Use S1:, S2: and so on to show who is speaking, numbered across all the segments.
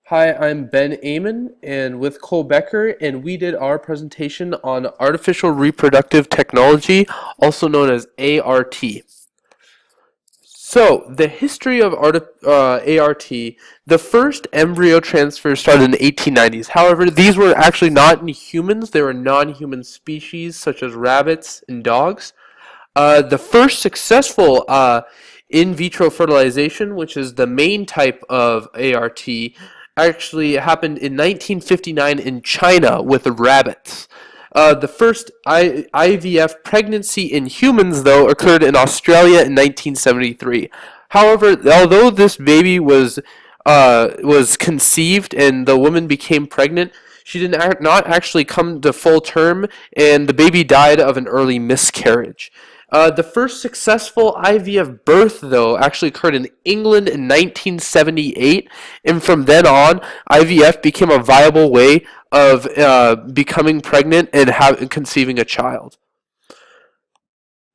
S1: Hi, I'm Ben Amon and with Cole Becker, and we did our presentation on artificial reproductive technology, also known as ART. So, the history of ART, the first embryo transfer started in the 1890s. However, these were actually not in humans, they were non-human species such as rabbits and dogs. The first successful in vitro fertilization, which is the main type of ART, actually happened in 1959 in China with rabbits. The first IVF pregnancy in humans, though, occurred in Australia in 1973. However, although this baby was conceived and the woman became pregnant, she did not actually come to full term, and the baby died of an early miscarriage. The first successful IVF birth, though, actually occurred in England in 1978, and from then on, IVF became a viable way of becoming pregnant and conceiving a child.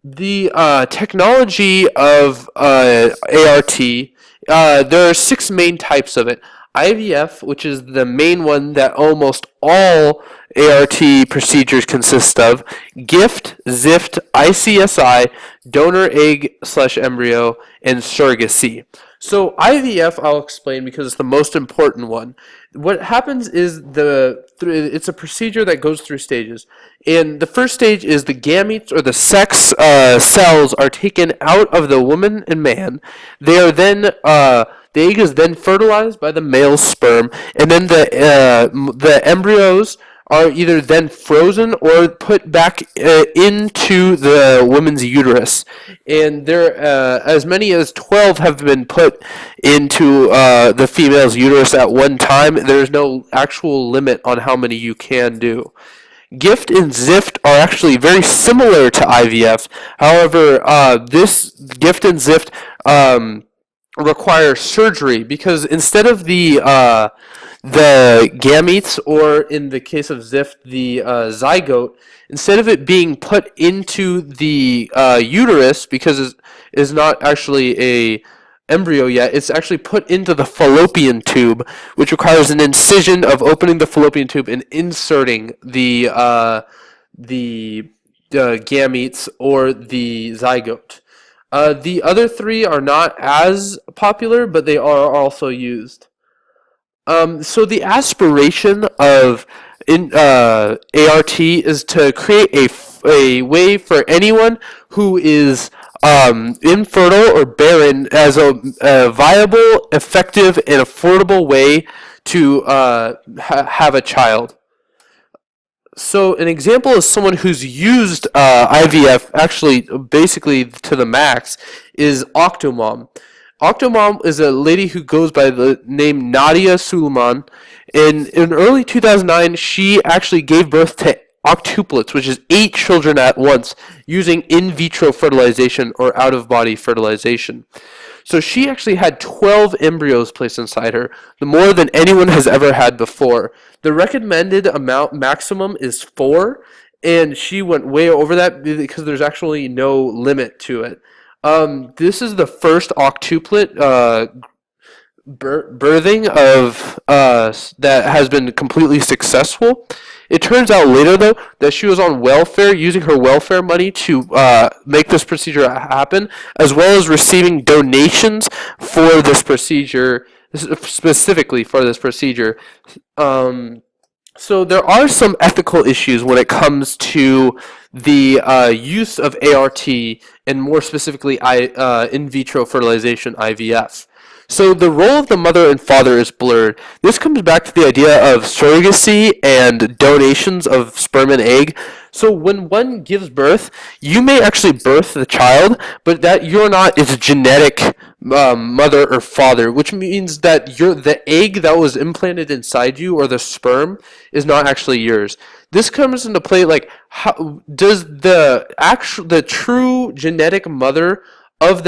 S1: The technology of ART, there are six main types of it. IVF, which is the main one that almost all ART procedures consist of, GIFT, ZIFT, ICSI, donor egg slash embryo, and surrogacy. So IVF, I'll explain because it's the most important one. What happens is it's a procedure that goes through stages. And the first stage is the gametes or the sex cells are taken out of the woman and man. They are then the egg is then fertilized by the male sperm, and then the embryos are either then frozen or put back into the woman's uterus. And there, as many as 12 have been put into the female's uterus at one time. There is no actual limit on how many you can do. GIFT and ZIFT are actually very similar to IVF. However, this GIFT and ZIFT require surgery because instead of the gametes, or in the case of ZIFT, the zygote, instead of it being put into the uterus, because it is not actually a embryo yet, it's actually put into the fallopian tube, which requires an incision of opening the fallopian tube and inserting the gametes or the zygote. The other three are not as popular, but they are also used. So the aspiration of ART is to create a way for anyone who is infertile or barren as a viable, effective, and affordable way to have a child. So an example is someone who's used IVF actually basically to the max is Octomom. Octomom is a lady who goes by the name Nadia Suleiman. In early 2009, she actually gave birth to octuplets, which is 8 children at once, using in vitro fertilization or out-of-body fertilization. So she actually had 12 embryos placed inside her, the more than anyone has ever had before. The recommended amount maximum is 4, and she went way over that because there's actually no limit to it. This is the first octuplet birthing of that has been completely successful. It turns out later, though, that she was on welfare, using her welfare money to make this procedure happen, as well as receiving donations for this procedure, specifically for this procedure. So there are some ethical issues when it comes to the use of ART and more specifically in vitro fertilization, IVF. So the role of the mother and father is blurred. This comes back to the idea of surrogacy and donations of sperm and egg. So when one gives birth, you may actually birth the child, but that you're not its genetic mother or father, which means that the egg that was implanted inside you, or the sperm, is not actually yours. This comes into play like, how does the true genetic mother of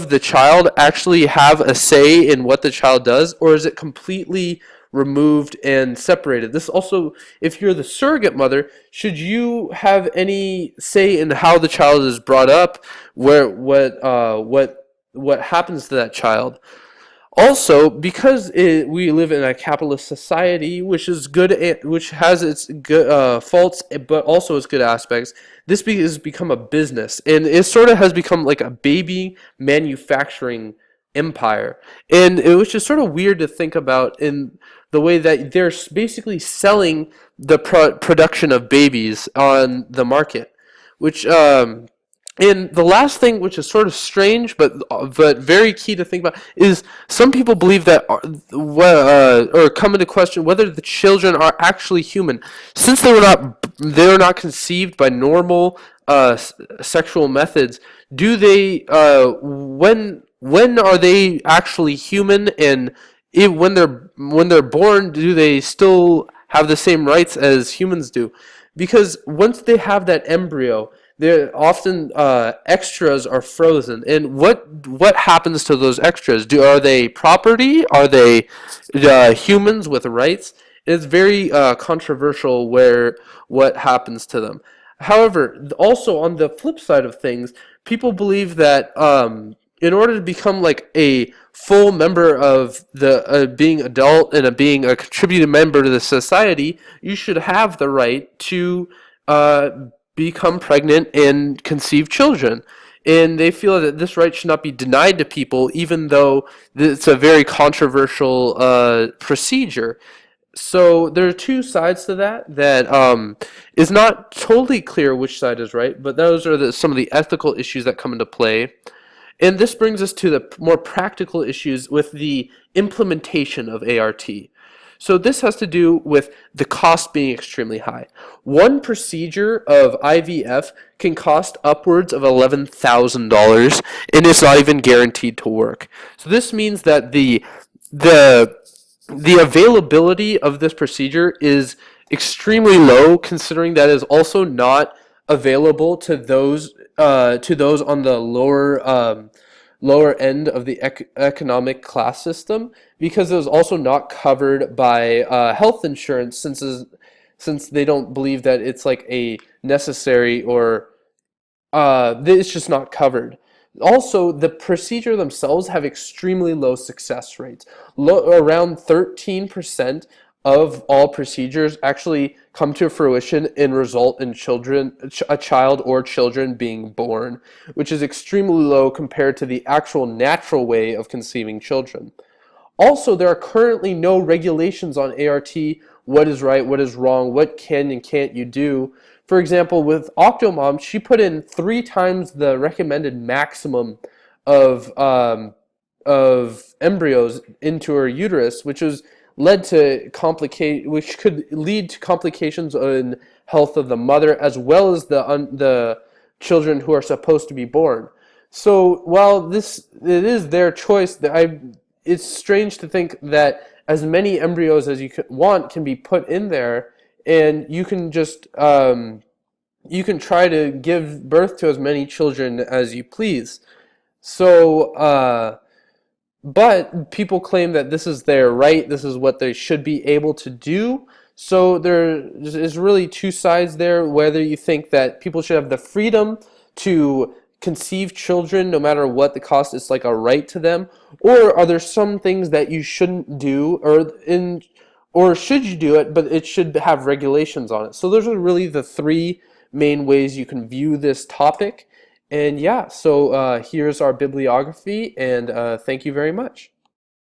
S1: the child actually have a say in what the child does, or is it completely removed and separated? This also, if you're the surrogate mother, should you have any say in how the child is brought up, what happens to that child? Also, because we live in a capitalist society, which is good, which has its good faults, but also its good aspects, this has become a business, and it sort of has become like a baby manufacturing empire. And it was just sort of weird to think about in the way that they're basically selling the production of babies on the market, which and the last thing, which is sort of strange but very key to think about, is some people believe that or come into question whether the children are actually human, since they were not conceived by normal sexual methods. Do they when are they actually human, and when they're born, do they still have the same rights as humans do? Because once they have that embryo, there often extras are frozen, and what happens to those extras? Are they property? Are they humans with rights? It's very controversial where what happens to them. However, also on the flip side of things, people believe that in order to become like a full member of the being adult and being a contributing member to the society, you should have the right to uh, become pregnant and conceive children. And they feel that this right should not be denied to people, even though it's a very controversial procedure. So there are two sides to that is not totally clear which side is right, but those are some of the ethical issues that come into play. And this brings us to the more practical issues with the implementation of ART. So this has to do with the cost being extremely high. One procedure of IVF can cost upwards of $11,000, and it's not even guaranteed to work. So this means that the the availability of this procedure is extremely low, considering that it is also not available to those on the lower end of the economic class system, because it was also not covered by health insurance, since they don't believe that it's like a necessary, or it's just not covered. Also, the procedure themselves have extremely low success rates. Around 13% of all procedures actually come to fruition and result in a child or children being born, which is extremely low compared to the actual natural way of conceiving children. Also, there are currently no regulations on ART, what is right, what is wrong, what can and can't you do. For example, with Octomom, she put in 3 times the recommended maximum of embryos into her uterus, which could lead to complications in health of the mother, as well as the children who are supposed to be born. So while it is their choice, it's strange to think that as many embryos as you want can be put in there, and you can just you can try to give birth to as many children as you please. So, but people claim that this is their right, this is what they should be able to do. So there is really two sides there, whether you think that people should have the freedom to conceive children no matter what the cost, it's like a right to them, or are there some things that you shouldn't do, or should you do it, but it should have regulations on it. So those are really the 3 main ways you can view this topic. And yeah, so here's our bibliography, and thank you very much.